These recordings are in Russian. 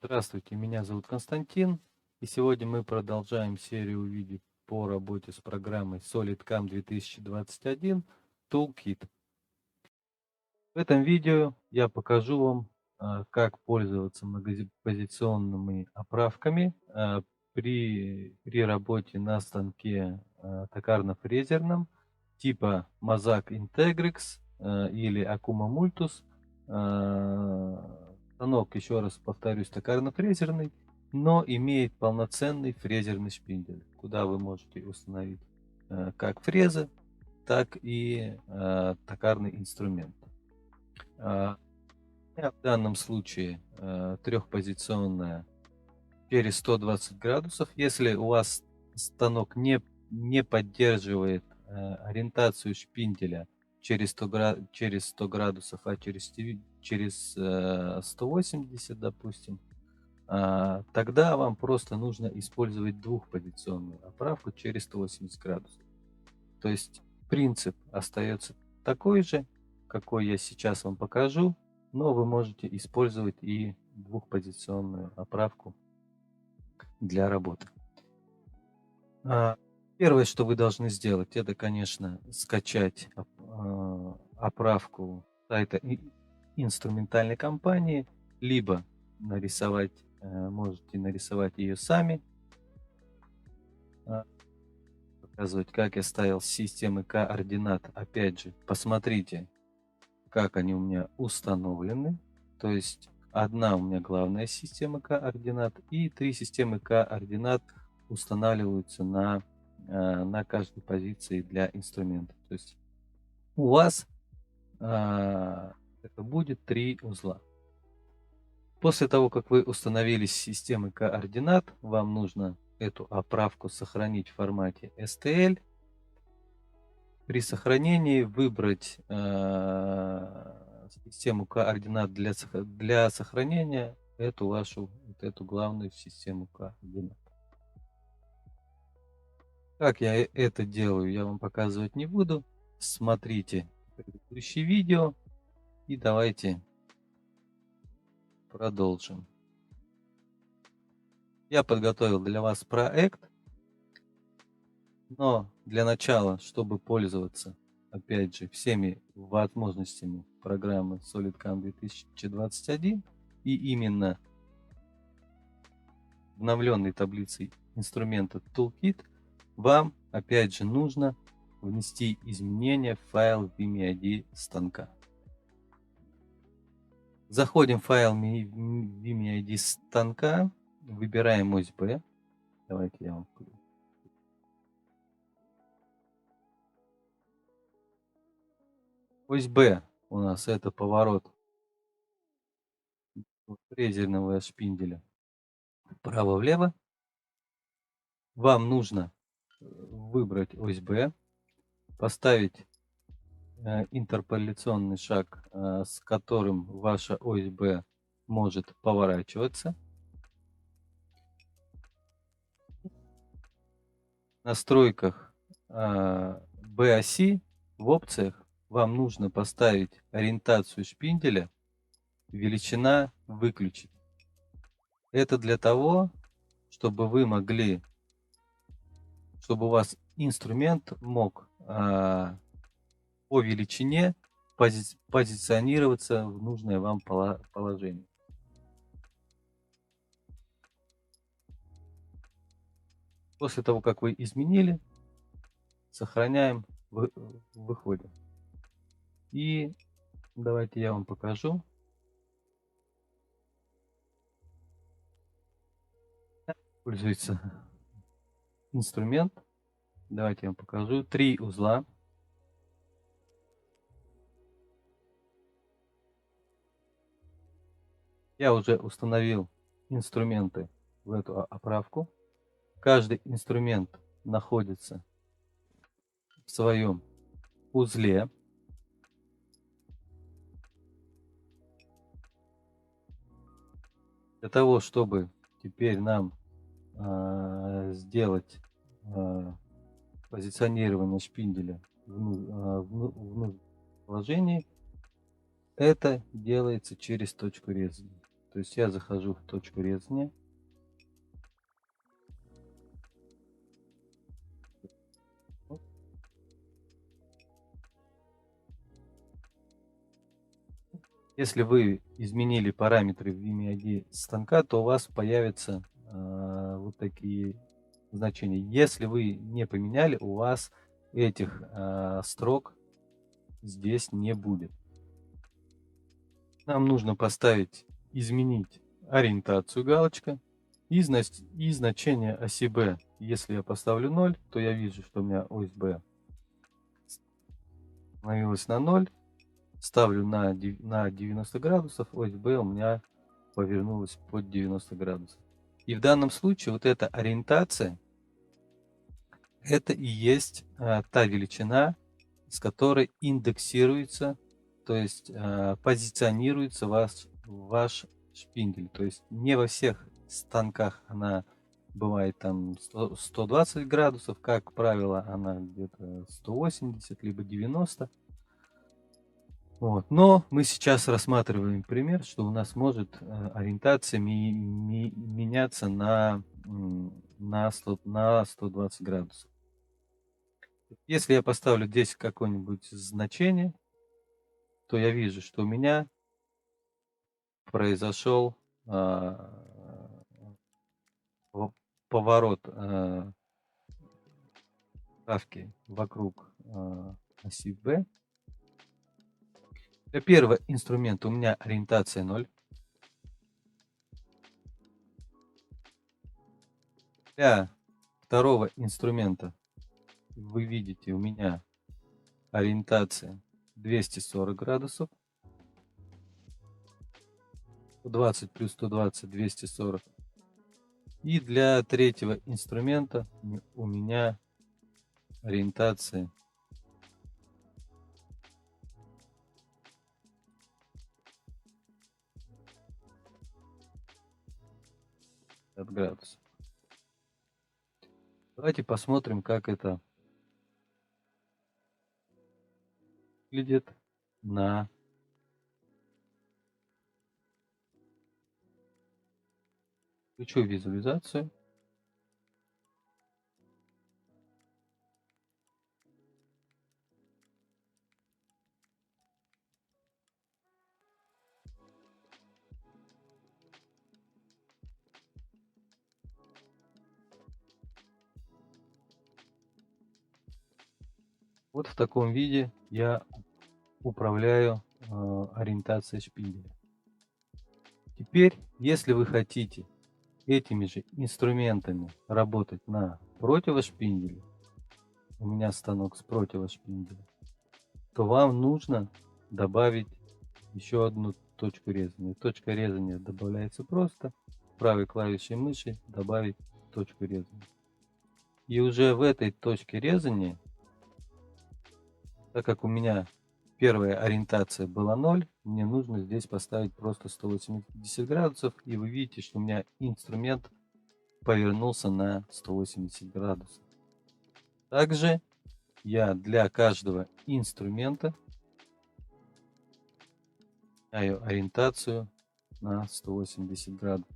Здравствуйте, меня зовут Константин, и сегодня мы продолжаем серию видео по работе с программой SolidCAM 2021 Toolkit. В этом видео я покажу вам, как пользоваться многопозиционными оправками при работе на станке токарно-фрезерном типа Mazak Integrix или Akuma Multus. Станок, еще раз повторюсь, токарно-фрезерный, но имеет полноценный фрезерный шпиндель, куда вы можете установить как фрезы, так и токарный инструмент. У меня в данном случае трехпозиционная через 120 градусов. Если у вас станок не поддерживает ориентацию шпинделя через 100 градусов, а через 180, допустим, тогда вам просто нужно использовать двухпозиционную оправку через 180 градусов. То есть принцип остается такой же, какой я сейчас вам покажу, но вы можете использовать и двухпозиционную оправку для работы. Первое, что вы должны сделать, это, конечно, скачать оправку сайта инструментальной компании, либо можете нарисовать ее сами. Показывать, как я ставил системы координат. Опять же, посмотрите, как они у меня установлены. То есть одна у меня главная система координат и 3 системы координат устанавливаются на каждой позиции для инструмента. То есть у вас это будет 3 узла. После того, как вы установили системы координат, вам нужно эту оправку сохранить в формате STL. При сохранении выбрать систему координат для сохранения эту эту главную систему координат. Как я это делаю, я вам показывать не буду. Смотрите предыдущее видео и давайте продолжим. Я подготовил для вас проект, но для начала, чтобы пользоваться, опять же, всеми возможностями программы SolidCAM 2021 и именно обновленной таблицей инструмента Toolkit, вам опять же нужно внести изменения в файл VMID станка. Заходим в файл VMID станка, выбираем ось B. Давайте я вам ось B у нас это поворот фрезерного шпинделя вправо-влево. Вам нужно выбрать ось B, поставить интерполяционный шаг, с которым ваша ось B может поворачиваться. В настройках B-оси в опциях вам нужно поставить ориентацию шпинделя величина выключить. Это для того, чтобы вы могли, чтобы у вас инструмент мог по величине позиционироваться в нужное вам положение. После того, как вы изменили, сохраняем, выходим. И давайте я вам покажу. Пользуется инструмент. Давайте я вам покажу. 3 узла. Я уже установил инструменты в эту оправку. Каждый инструмент находится в своем узле. Для того, чтобы теперь нам сделать позиционирование шпинделя в нужном положении, это делается через точку резания. То есть я захожу в точку резания. Если вы изменили параметры в имя ID станка, то у вас появятся вот такие значения. Если вы не поменяли, у вас этих строк здесь не будет. Нам нужно поставить «Изменить ориентацию» галочка и значение оси B. Если я поставлю 0, то я вижу, что у меня ось B остановилась на 0. Ставлю на 90 градусов, ось B у меня повернулась под 90 градусов. И в данном случае вот эта ориентация, это и есть та величина, с которой индексируется, то есть позиционируется ваш шпиндель. То есть не во всех станках она бывает там 120 градусов, как правило, она где-то 180 либо 90. Вот. Но мы сейчас рассматриваем пример, что у нас может ориентация меняться на 120 градусов. Если я поставлю здесь какое-нибудь значение, то я вижу, что у меня произошел поворот ставки вокруг оси B. Для первого инструмента у меня ориентация 0. Для второго инструмента вы видите, у меня ориентация 240 градусов. 120 плюс 120, 240. И для третьего инструмента у меня ориентация 50 градусов. Давайте посмотрим, как это выглядит на включу визуализацию. Вот в таком виде я управляю ориентацией шпинделя. Теперь, если вы хотите этими же инструментами работать на противошпинделе, у меня станок с противошпинделя, то вам нужно добавить еще одну точку резания. Точка резания добавляется просто правой клавишей мыши добавить точку резания. И уже в этой точке резания, так как у меня первая ориентация была 0, мне нужно здесь поставить просто 180 градусов. И вы видите, что у меня инструмент повернулся на 180 градусов. Также я для каждого инструмента меняю ориентацию на 180 градусов.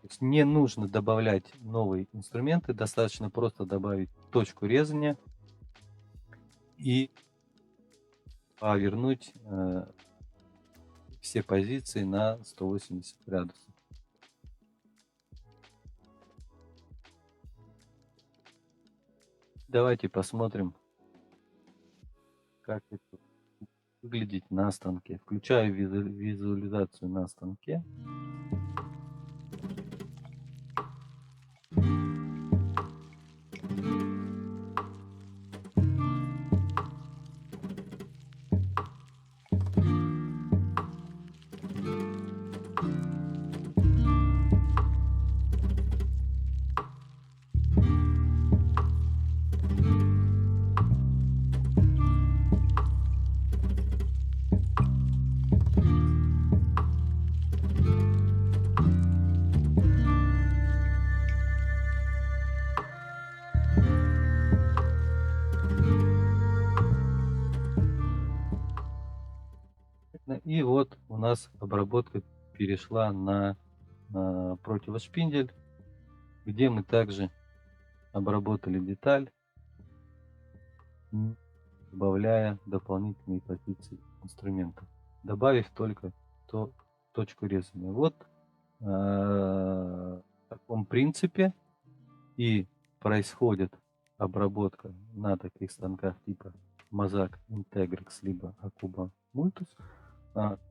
То есть не нужно добавлять новые инструменты, достаточно просто добавить точку резания и повернуть все позиции на 180 градусов. Давайте посмотрим, как это выглядит на станке. Включаю визуализацию на станке. И вот у нас обработка перешла на противошпиндель, где мы также обработали деталь, добавляя дополнительные позиции инструмента, добавив только точку резания. Вот в таком принципе и происходит обработка на таких станках типа Mazak Integrix либо Akuba Multus.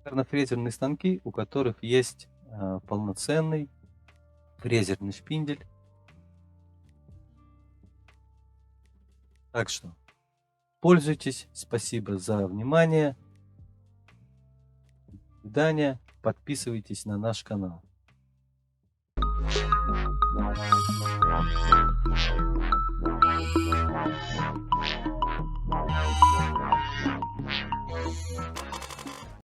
Термофрезерные станки, у которых есть полноценный фрезерный шпиндель. Так что пользуйтесь. Спасибо за внимание. До свидания. Подписывайтесь на наш канал.